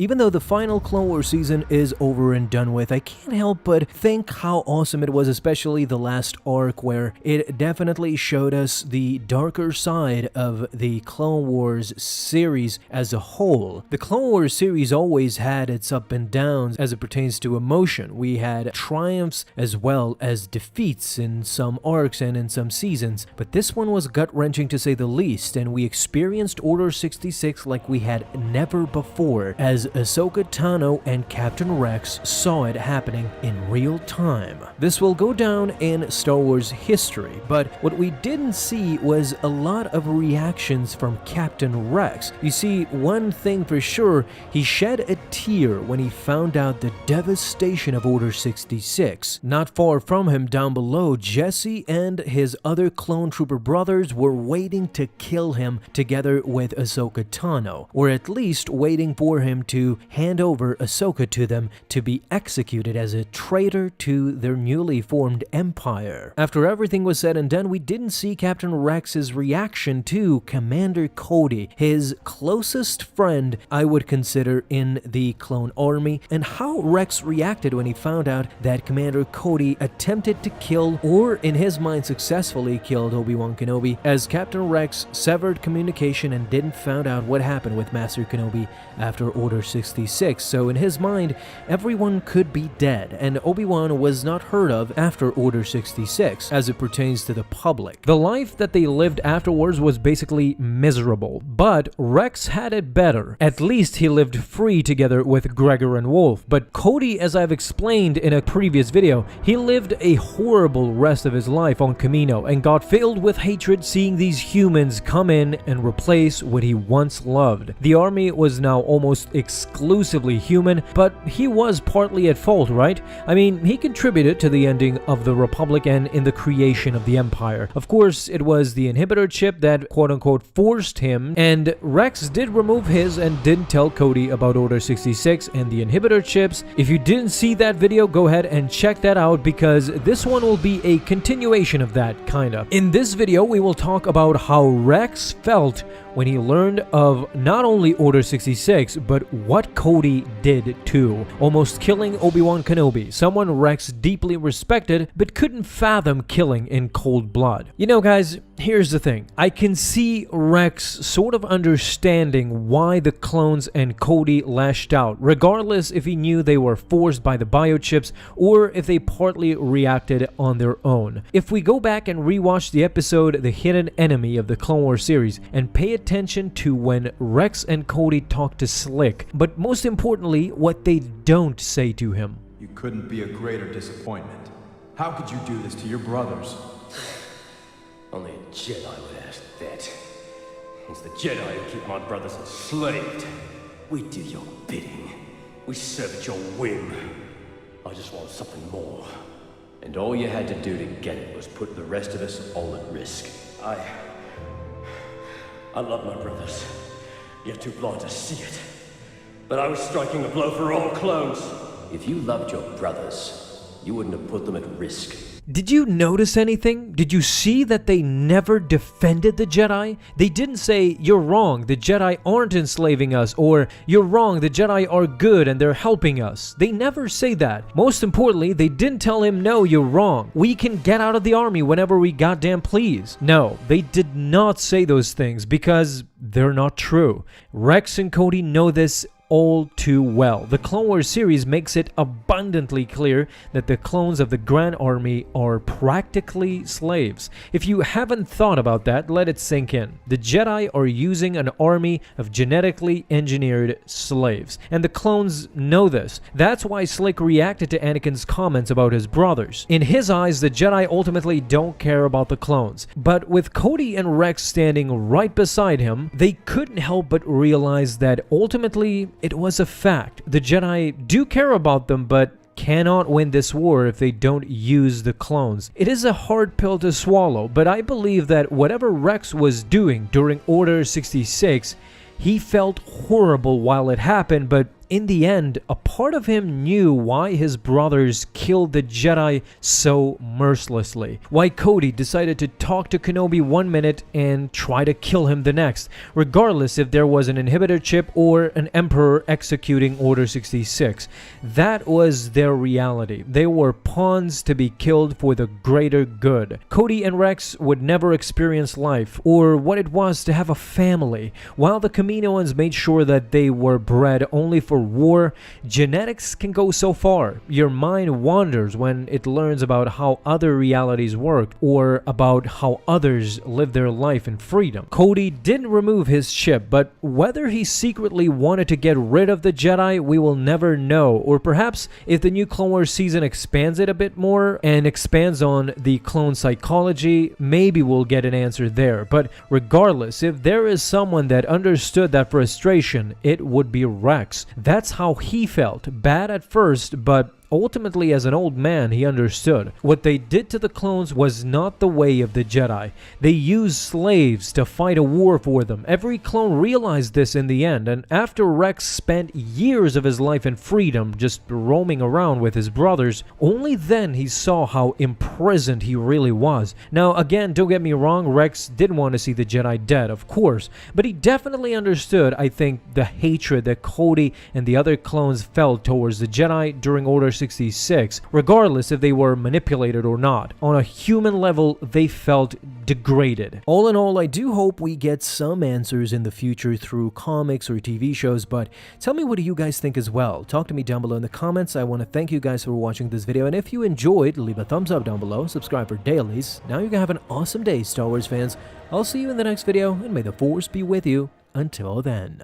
Even though the final Clone Wars season is over and done with, I can't help but think how awesome it was, especially the last arc where it definitely showed us the darker side of the Clone Wars series as a whole. The Clone Wars series always had its up and downs as it pertains to emotion. We had triumphs as well as defeats in some arcs and in some seasons, but this one was gut-wrenching to say the least, and we experienced Order 66 like we had never before, as Ahsoka Tano and Captain Rex saw it happening in real time. This will go down in Star Wars history, but what we didn't see was a lot of reactions from Captain Rex. You see, one thing for sure, he shed a tear when he found out the devastation of Order 66. Not far from him down below, Jesse and his other clone trooper brothers were waiting to kill him together with Ahsoka Tano, or at least waiting for him to hand over Ahsoka to them to be executed as a traitor to their newly formed empire. After everything was said and done, we didn't see Captain Rex's reaction to Commander Cody, his closest friend I would consider in the clone army, and how Rex reacted when he found out that Commander Cody attempted to kill, or in his mind successfully killed, Obi-Wan Kenobi, as Captain Rex severed communication and didn't find out what happened with Master Kenobi after Order 66. So in his mind, everyone could be dead, and Obi-Wan was not heard of after Order 66 as it pertains to the public. The life that they lived afterwards was basically miserable, but Rex had it better. At least he lived free together with Gregor and Wolf, but Cody, as I've explained in a previous video, he lived a horrible rest of his life on Kamino and got filled with hatred seeing these humans come in and replace what he once loved. The army was now almost exclusively human, but he was partly at fault, right? I mean, he contributed to the ending of the Republic and in the creation of the Empire. Of course, it was the inhibitor chip that quote-unquote forced him, and Rex did remove his and didn't tell Cody about Order 66 and the inhibitor chips. If you didn't see that video, go ahead and check that out, because this one will be a continuation of that, kinda. In this video, we will talk about how Rex felt when he learned of not only Order 66, but what Cody did too, almost killing Obi-Wan Kenobi, someone Rex deeply respected but couldn't fathom killing in cold blood. You know guys, here's the thing. I can see Rex sort of understanding why the clones and Cody lashed out, regardless if he knew they were forced by the biochips or if they partly reacted on their own. If we go back and rewatch the episode The Hidden Enemy of the Clone Wars series and pay attention to when Rex and Cody talk to Slick, but most importantly, what they don't say to him. You couldn't be a greater disappointment. How could you do this to your brothers? Only a Jedi would ask that. It's the Jedi who keep my brothers enslaved. We do your bidding. We serve at your whim. I just want something more. And all you had to do to get it was put the rest of us all at risk. I love my brothers. You're too blind to see it. But I was striking a blow for all clones. If you loved your brothers, you wouldn't have put them at risk. Did you notice anything? Did you see that they never defended the Jedi? They didn't say, "You're wrong, the Jedi aren't enslaving us," or "You're wrong, the Jedi are good and they're helping us." They never say that. Most importantly, they didn't tell him, "No, you're wrong. We can get out of the army whenever we goddamn please." No, they did not say those things because they're not true. Rex and Cody know this all too well. The Clone Wars series makes it abundantly clear that the clones of the Grand Army are practically slaves. If you haven't thought about that, let it sink in. The Jedi are using an army of genetically engineered slaves, and the clones know this. That's why Slick reacted to Anakin's comments about his brothers. In his eyes, the Jedi ultimately don't care about the clones, but with Cody and Rex standing right beside him, they couldn't help but realize that ultimately it was a fact. The Jedi do care about them, but cannot win this war if they don't use the clones. It is a hard pill to swallow, but I believe that whatever Rex was doing during Order 66, he felt horrible while it happened, but in the end, a part of him knew why his brothers killed the Jedi so mercilessly. Why Cody decided to talk to Kenobi one minute and try to kill him the next, regardless if there was an inhibitor chip or an Emperor executing Order 66. That was their reality. They were pawns to be killed for the greater good. Cody and Rex would never experience life or what it was to have a family, while the Kaminoans made sure that they were bred only for war. Genetics can go so far. Your mind wanders when it learns about how other realities work or about how others live their life in freedom. Cody didn't remove his chip, but whether he secretly wanted to get rid of the Jedi, we will never know. Or perhaps if the new Clone Wars season expands it a bit more and expands on the clone psychology, maybe we'll get an answer there. But regardless, if there is someone that understood that frustration, it would be Rex. That's how he felt. Bad at first, but ultimately, as an old man, he understood. What they did to the clones was not the way of the Jedi. They used slaves to fight a war for them. Every clone realized this in the end, and after Rex spent years of his life in freedom, just roaming around with his brothers, only then he saw how imprisoned he really was. Now, again, don't get me wrong, Rex didn't want to see the Jedi dead, of course, but he definitely understood, I think, the hatred that Cody and the other clones felt towards the Jedi during Order 66, regardless if they were manipulated or not. On a human level, they felt degraded. All in all, I do hope we get some answers in the future through comics or TV shows, but tell me, what do you guys think as well? Talk to me down below in the comments. I want to thank you guys for watching this video, and if you enjoyed, leave a thumbs up down below, subscribe for dailies. Now you can have an awesome day, Star Wars fans. I'll see you in the next video, and may the Force be with you. Until then.